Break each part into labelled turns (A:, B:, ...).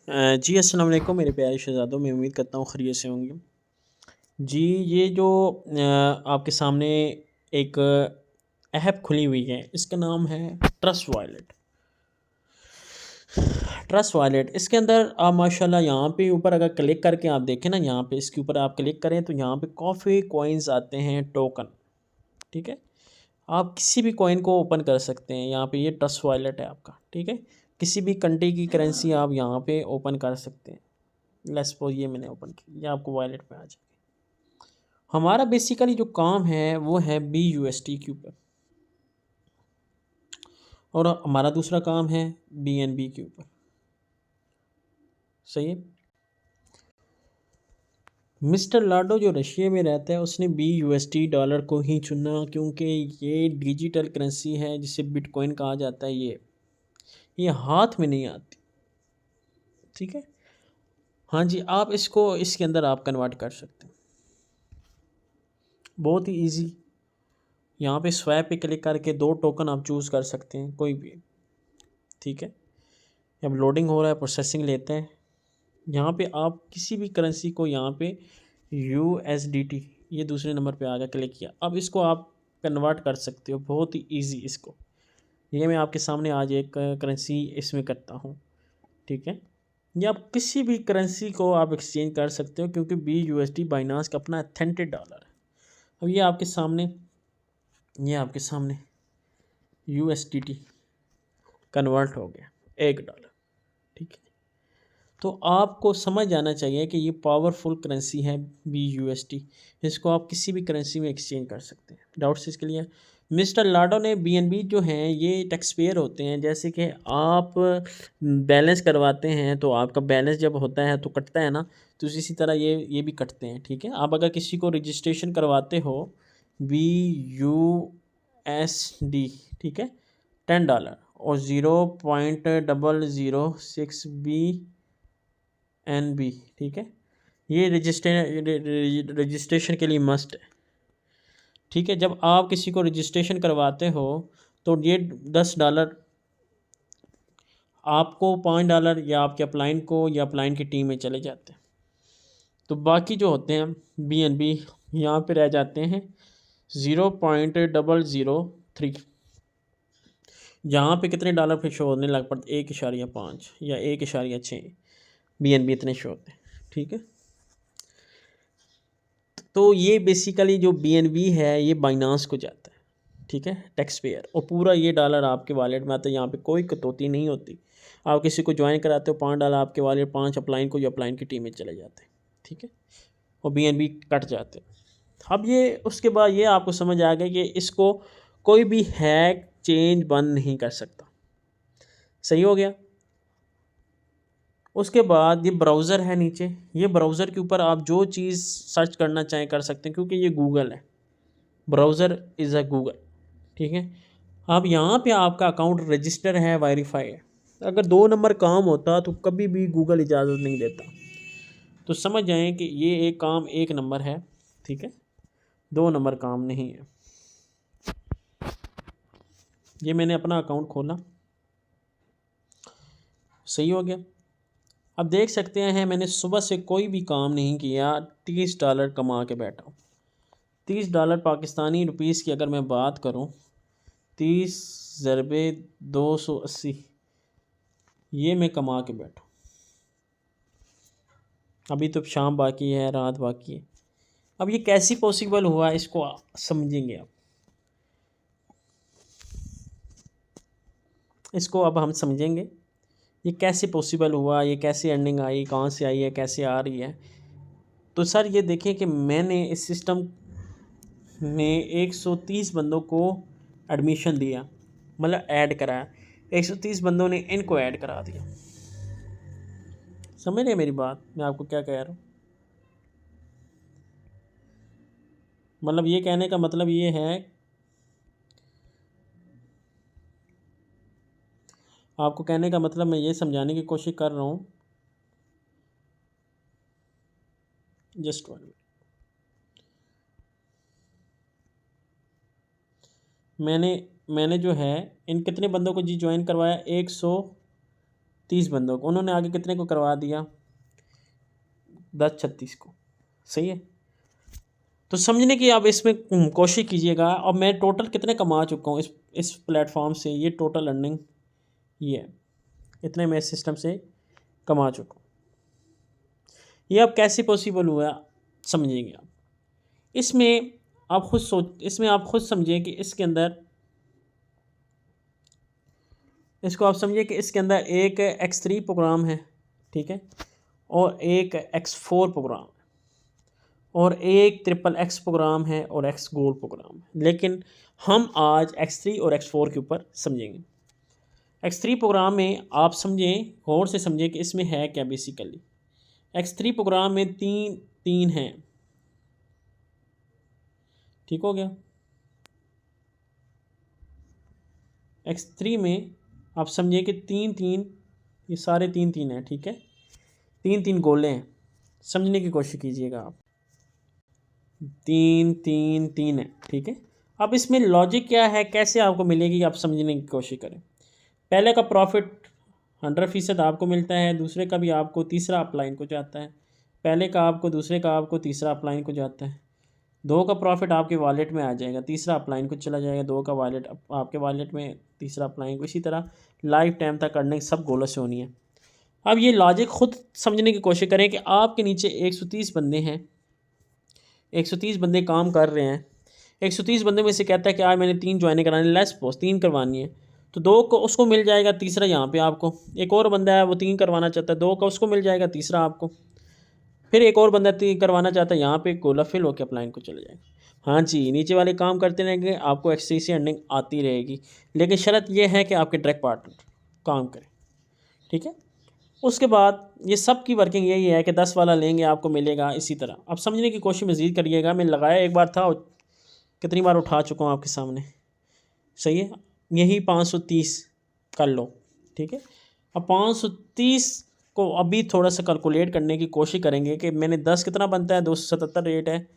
A: जी अस्सलाम वालेकुम मेरे प्यारे शहज़ादों, मैं उम्मीद करता हूँ खैरियत से होंगे। जी, ये जो आपके सामने एक ऐप खुली हुई है, इसका नाम है ट्रस्ट वॉलेट। ट्रस्ट वॉलेट इसके अंदर आप माशाल्लाह यहाँ पे ऊपर अगर क्लिक करके आप देखें ना, यहाँ पे इसके ऊपर आप क्लिक करें तो यहाँ पे काफ़ी कॉइन्स आते हैं, टोकन। ठीक है, आप किसी भी कॉइन को ओपन कर सकते हैं। यहाँ पे ये ट्रस्ट वॉलेट है आपका। ठीक है, किसी भी कंट्री की करेंसी आप यहाँ पे ओपन कर सकते हैं। लेट्स सपोज ये मैंने ओपन किया, ये आपको वॉलेट में आ जाए। हमारा बेसिकली जो काम है वो है BUSD के ऊपर, और हमारा दूसरा काम है BNB के ऊपर। सही है। मिस्टर लाडो जो रशिया में रहता है उसने BUSD डॉलर को ही चुना, क्योंकि ये डिजिटल करेंसी है जिसे बिटकॉइन कहा जाता है। ये हाथ में नहीं आती। ठीक है, हाँ जी, आप इसको इसके अंदर आप कन्वर्ट कर सकते हैं, बहुत ही इजी। यहाँ पे स्वैप पे क्लिक करके दो टोकन आप चूज़ कर सकते हैं, कोई भी। ठीक है, अब लोडिंग हो रहा है, प्रोसेसिंग लेते हैं। यहाँ पे आप किसी भी करेंसी को यहाँ पे USDT, ये दूसरे नंबर पे आ गया, क्लिक किया। अब इसको आप कन्वर्ट कर सकते हो, बहुत ही इजी इसको। ये मैं आपके सामने आज एक करेंसी इसमें करता हूँ। ठीक है, या आप किसी भी करेंसी को आप एक्सचेंज कर सकते हो, क्योंकि BUSD बाइनांस का अपना अथेंटिक डॉलर है। अब ये आपके सामने USDT कन्वर्ट हो गया $1। ठीक है, तो आपको समझ जाना चाहिए कि ये पावरफुल करेंसी है BUSD। इसको आप किसी भी करेंसी में एक्सचेंज कर सकते हैं। डाउट्स इसके लिए। मिस्टर लाडो ने BNB जो हैं ये टैक्स पेयर होते हैं। जैसे कि आप बैलेंस करवाते हैं तो आपका बैलेंस जब होता है तो कटता है ना, तो इसी तरह ये भी कटते हैं। ठीक है, आप अगर किसी को रजिस्ट्रेशन करवाते हो BUSD, ठीक है, $10 और 0.006 BNB। ठीक है, ये रजिस्ट्रेशन के लिए मस्ट है। ठीक है, जब आप किसी को रजिस्ट्रेशन करवाते हो तो ये $10 आपको, $5 या आपके अपलाइन को या अपलाइन की टीम में चले जाते हैं। तो बाकी जो होते हैं BNB यहाँ पे रह जाते हैं 0.003। यहाँ पे कितने डॉलर पे शो होने लग पड़ते, 1.5 या 1.6 BNB इतने शो होते हैं। ठीक है, तो ये बेसिकली जो BNB है ये बाइनांस को जाता है। ठीक है, टैक्स पेयर, और पूरा ये डॉलर आपके वॉलेट में आता है। यहाँ पे कोई कटौती नहीं होती। आप किसी को ज्वाइन कराते हो, $5 आपके वॉलेट, 5 अपलाइन को, या अपलाइन की टीम में चले जाते हैं। ठीक है, और BNB कट जाते हैं। अब ये उसके बाद ये आपको समझ आ गया कि इसको कोई भी हैक चेंज बंद नहीं कर सकता। सही हो गया। उसके बाद ये ब्राउज़र है नीचे, ये ब्राउज़र के ऊपर आप जो चीज़ सर्च करना चाहें कर सकते हैं, क्योंकि ये गूगल है। Browser is a Google. ठीक है, अब यहाँ पे आपका अकाउंट रजिस्टर है, वेरीफाई है। अगर 2 नंबर काम होता तो कभी भी गूगल इजाज़त नहीं देता। तो समझ जाएं कि ये एक काम 1 नंबर है। ठीक है, 2 नंबर काम नहीं है। ये मैंने अपना अकाउंट खोला, सही हो गया। अब देख सकते हैं मैंने सुबह से कोई भी काम नहीं किया, $30 कमा के बैठा हूँ। $30 पाकिस्तानी रुपीज़ की अगर मैं बात करूँ, 30 ज़रबे 280, ये मैं कमा के बैठा। अभी तो शाम बाकी है, रात बाकी है। अब ये कैसी पॉसिबल हुआ, इसको समझेंगे आप। इसको अब हम समझेंगे ये कैसे पॉसिबल हुआ, ये कैसे अर्निंग आई, कहाँ से आई है, कैसे आ रही है। तो सर ये देखें कि मैंने इस सिस्टम में 130 बंदों को एडमिशन दिया, मतलब ऐड कराया। 130 बंदों ने इनको ऐड करा दिया। समझ रहे मेरी बात, मैं आपको क्या कह रहा हूँ। मतलब ये कहने का मतलब ये है, आपको कहने का मतलब मैं ये समझाने की कोशिश कर रहा हूँ। Just 1 minute. मैंने जो है इन कितने बंदों को जी ज्वाइन करवाया, 100 30 बंदों को, उन्होंने आगे कितने को करवा दिया, 10-36 को। सही है। तो समझने की आप इसमें कोशिश कीजिएगा। और मैं टोटल कितने कमा चुका हूँ इस प्लेटफॉर्म से, ये टोटल अर्निंग ये है, इतने मैं इस सिस्टम से कमा चुका हूँ। ये अब कैसे पॉसिबल हुआ समझेंगे आप। इसमें आप खुद समझिए कि इसके अंदर, इसको आप समझिए कि इसके अंदर एक X3 प्रोग्राम है, ठीक है, और एक X4 प्रोग्राम है, और एक XXX प्रोग्राम है, और X गोल्ड प्रोग्राम है। लेकिन हम आज X3 और X4 के ऊपर समझेंगे। X3 प्रोग्राम में आप समझें, गौर से समझें कि इसमें है क्या बेसिकली। X3 प्रोग्राम में तीन हैं, ठीक हो गया। X3 में आप समझिए कि तीन, ये सारे तीन हैं, ठीक है, तीन गोले हैं। समझने की कोशिश कीजिएगा आप, तीन है, ठीक है। अब इसमें लॉजिक क्या है, कैसे आपको मिलेगी, आप समझने की कोशिश करें। पहले का प्रॉफिट 100% आपको मिलता है, दूसरे का भी आपको, तीसरा अपलाइन को जाता है। पहले का आपको, दूसरे का आपको, तीसरा अपलाइन को जाता है। 2 का प्रॉफिट आपके वॉलेट में आ जाएगा, तीसरा अपलाइन को चला जाएगा। 2 का वॉलेट आपके वॉलेट में, तीसरा अपलाइन को। इसी तरह लाइफ टाइम तक अर्निंग सब गोलों से होनी है। अब ये लॉजिक खुद समझने की कोशिश करें कि आपके नीचे 130 बंदे हैं, 130 बंदे काम कर रहे हैं। 130 बंदे में से कहता है कि आज मैंने 3 ज्वाइनिंग करानी, लेस पोस्ट 3 करवानी है, तो 2 को उसको मिल जाएगा, तीसरा यहाँ पे आपको। एक और बंदा है वो 3 करवाना चाहता है, 2 का उसको मिल जाएगा, तीसरा आपको। फिर एक और बंदा 3 करवाना चाहता है, यहाँ पे गोला फिल होकर अपलाइन को चले जाएगा। हाँ जी, नीचे वाले काम करते रहेंगे, आपको X3 से अर्निंग आती रहेगी, लेकिन शर्त यह है कि आपके डायरेक्ट पार्टनर काम करें, ठीक है। उसके बाद ये सब की वर्किंग यही है कि 10 वाला लेंगे आपको मिलेगा इसी तरह। अब समझने की कोशिश मज़ीद करिएगा। मैं लगाया एक बार था, कितनी बार उठा चुका हूँ आपके सामने, सही है। यही 530 कर लो, ठीक है। अब 530 को अभी थोड़ा सा कैलकुलेट करने की कोशिश करेंगे कि मैंने 10 कितना बनता है, 277 रेट है।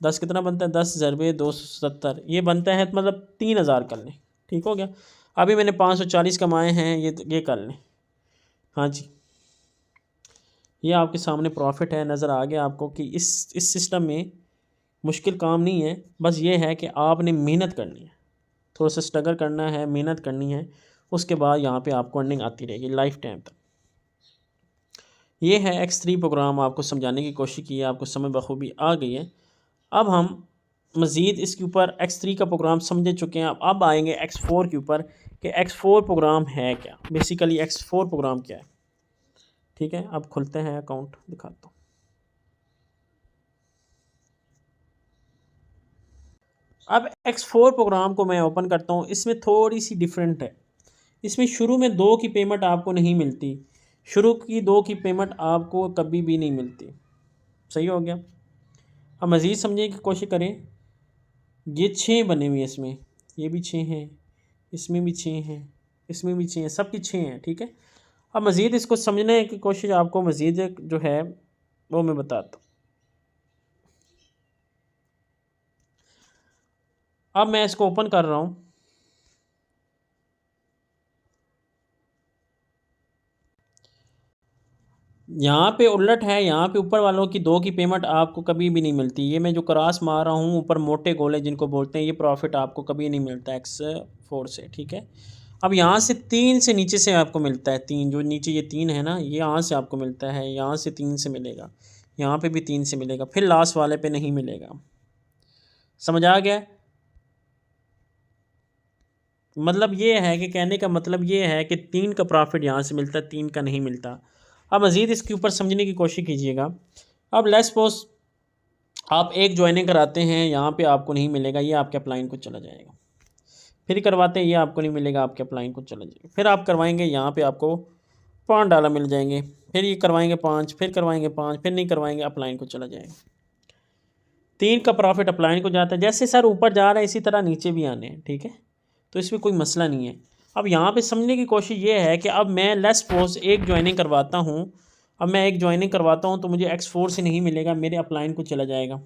A: 10 कितना बनता है, 10 ज़रबे 270, ये बनता है, मतलब 3000 कर लें, ठीक हो गया। अभी मैंने 540 कमाए हैं, ये कर लें। हाँ जी, ये आपके सामने प्रॉफिट है, नज़र आ गया आपको कि इस सिस्टम में मुश्किल काम नहीं है। बस ये है कि आपने मेहनत करनी है, थोड़ा सा स्ट्रगल करना है, मेहनत करनी है। उसके बाद यहाँ पे आपको अर्निंग आती रहेगी लाइफ टाइम तक। ये है X3 प्रोग्राम, आपको समझाने की कोशिश की है, आपको समझ बखूबी आ गई है। अब हम मज़ीद इसके ऊपर X3 का प्रोग्राम समझ चुके हैं। अब आएंगे X4 के ऊपर कि X4 प्रोग्राम है क्या, बेसिकली X4 प्रोग्राम क्या है, ठीक है। अब खुलते हैं, अकाउंट दिखाता हूँ। अब X4 प्रोग्राम को मैं ओपन करता हूँ। इसमें थोड़ी सी डिफरेंट है। इसमें शुरू में 2 की पेमेंट आपको नहीं मिलती, शुरू की 2 की पेमेंट आपको कभी भी नहीं मिलती। सही हो गया। अब मज़ीद समझने की कोशिश करें। ये 6 बने हुए हैं इसमें, ये भी 6 हैं, इसमें भी 6 हैं, इसमें भी 6 हैं, सबकी 6 हैं, ठीक है। अब मज़ीद इसको समझने की कोशिश आपको मज़ीद जो है वो मैं बताता हूँ। अब मैं इसको ओपन कर रहा हूँ। यहाँ पे उलट है, यहाँ पे ऊपर वालों की 2 की पेमेंट आपको कभी भी नहीं मिलती। ये मैं जो क्रॉस मार रहा हूँ ऊपर, मोटे गोले जिनको बोलते हैं, ये प्रॉफिट आपको कभी नहीं मिलता X4 से, ठीक है। अब यहाँ से 3 से नीचे से आपको मिलता है, 3 जो नीचे ये 3 है ना, ये यहाँ से आपको मिलता है, यहाँ से 3 से मिलेगा, यहाँ पे भी 3 से मिलेगा, फिर लास्ट वाले पे नहीं मिलेगा। समझ आ गया। मतलब ये है कि कहने का मतलब ये है कि 3 का प्रॉफिट यहाँ से मिलता है, 3 का नहीं मिलता। अब मज़ीद इसके ऊपर समझने की कोशिश कीजिएगा। अब लेट्स सपोज आप एक ज्वाइनिंग कराते हैं, यहाँ पे आपको नहीं मिलेगा, ये आपके अपलाइन को चला जाएगा। फिर करवाते हैं, ये आपको नहीं मिलेगा, आपके अपलाइन को चला जाएगा। फिर आप करवाएंगे, यहाँ पे आपको $5 मिल जाएंगे। फिर ये करवाएंगे 5, फिर करवाएंगे 5, फिर नहीं करवाएंगे, अपलाइन को चला जाएगा। 3 का प्रॉफिट अपलाइन को जाता है। जैसे सर ऊपर जा रहा है इसी तरह नीचे भी आने हैं, ठीक है। तो इसमें कोई मसला नहीं है। अब यहाँ पे समझने की कोशिश ये है कि अब मैं लेट्स सपोज एक ज्वाइनिंग करवाता हूँ। अब मैं एक ज्वाइनिंग करवाता हूँ तो मुझे X4 से नहीं मिलेगा, मेरे अपलाइन को चला जाएगा।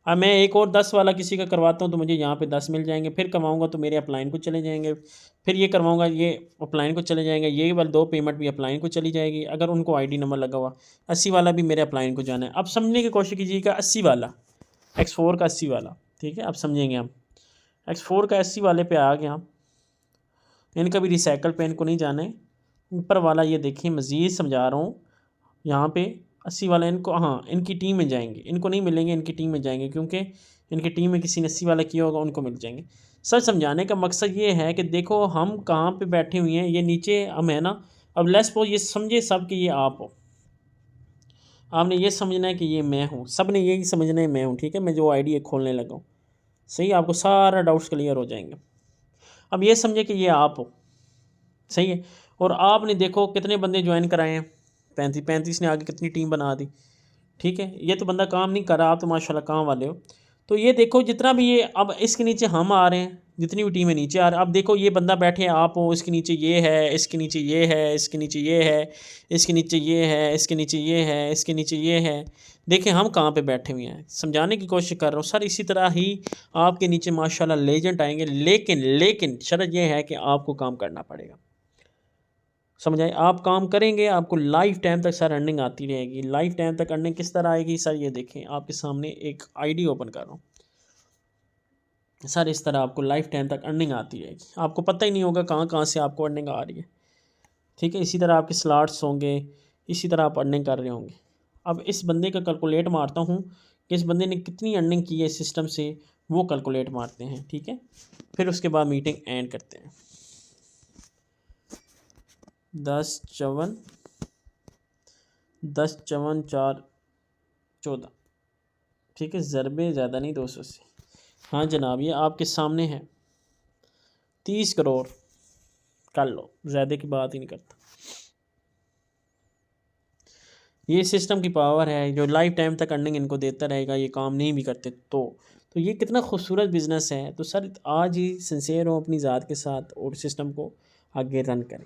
A: अब मैं एक और 10 वाला किसी का करवाता हूँ तो मुझे यहाँ पे 10 मिल जाएंगे, फिर करवाऊँगा तो मेरे अपलाइन को चले जाएंगे, फिर ये करवाऊँगा ये अपलाइन को चले जाएंगे, ये वाला 2 पेमेंट भी अपलाइन को चली जाएगी अगर उनको आईडी नंबर लगा हुआ। 80 वाला भी मेरे अपलाइन को जाना है। अब समझने की कोशिश कीजिएगा 80 वाला X4 का 80 वाला, ठीक है, अब समझेंगे हम। X4 का 80 वाले पे आ गया, इनका भी रिसाइकल पे इनको नहीं जाना है। ऊपर वाला ये देखिए मज़ीद समझा रहा हूँ, यहाँ पे 80 वाला इनको, हाँ इनकी टीम में जाएंगे, इनको नहीं मिलेंगे, इनकी टीम में जाएंगे क्योंकि इनकी टीम में किसी ने 80 वाला किया होगा, उनको मिल जाएंगे। सर समझाने का मकसद ये है कि देखो हम कहाँ पे बैठे हुए हैं, ये नीचे हम है ना। अब लेट्स सपोज ये समझे सब कि ये आप हो, आपने ये समझना है कि ये मैं हूँ, सब ने यही समझना है मैं हूँ, ठीक है, मैं जो आईडी खोलने लगा हूँ, सही, आपको सारा डाउट्स क्लियर हो जाएंगे। अब ये समझे कि ये आप हो, सही है, और आपने देखो कितने बंदे ज्वाइन कराए हैं, 35 ने आगे कितनी टीम बना दी, ठीक है। ये तो बंदा काम नहीं कर रहा, आप तो माशाल्लाह काम वाले हो। तो ये देखो जितना भी ये, अब इसके नीचे हम आ रहे हैं, जितनी भी टीमें नीचे आ रही हैं, अब देखो ये बंदा बैठे हैं आप हो, इसके नीचे ये है, इसके नीचे ये है, इसके नीचे ये है, इसके नीचे ये है, इसके नीचे ये है, इसके नीचे ये है। देखें हम कहाँ पे बैठे हुए हैं, समझाने की कोशिश कर रहा हूँ सर। इसी तरह ही आपके नीचे माशाल्लाह लेजेंड आएंगे, लेकिन लेकिन शर्त यह है कि आपको काम करना पड़ेगा, समझ आए। आप काम करेंगे आपको लाइफ टाइम तक सर अर्निंग आती रहेगी। लाइफ टाइम तक अर्निंग किस तरह आएगी सर, ये देखें आपके सामने एक आईडी ओपन कर रहा हूँ सर, इस तरह आपको लाइफ टाइम तक अर्निंग आती रहेगी, आपको पता ही नहीं होगा कहाँ कहाँ से आपको अर्निंग आ रही है, ठीक है। इसी तरह आपके स्लॉट्स होंगे, इसी तरह आप अर्निंग कर रहे होंगे। अब इस बंदे का कैलकुलेट मारता हूँ कि इस बंदे ने कितनी अर्निंग की है इस सिस्टम से, वो कैलकुलेट मारते हैं, ठीक है। फिर उसके बाद मीटिंग एंड करते हैं। 10 54 10 54 4 14, ठीक है, ज़रबे ज़्यादा नहीं 280। हाँ जनाब ये आपके सामने है, 30 करोड़ कर लो, ज़्यादा की बात ही नहीं करता। ये सिस्टम की पावर है जो लाइफ टाइम तक अर्निंग इनको देता रहेगा, ये काम नहीं भी करते तो ये कितना खूबसूरत बिज़नेस है। तो सर आज ही सिंसेयर हो अपनी ज़ात के साथ और सिस्टम को आगे रन करें।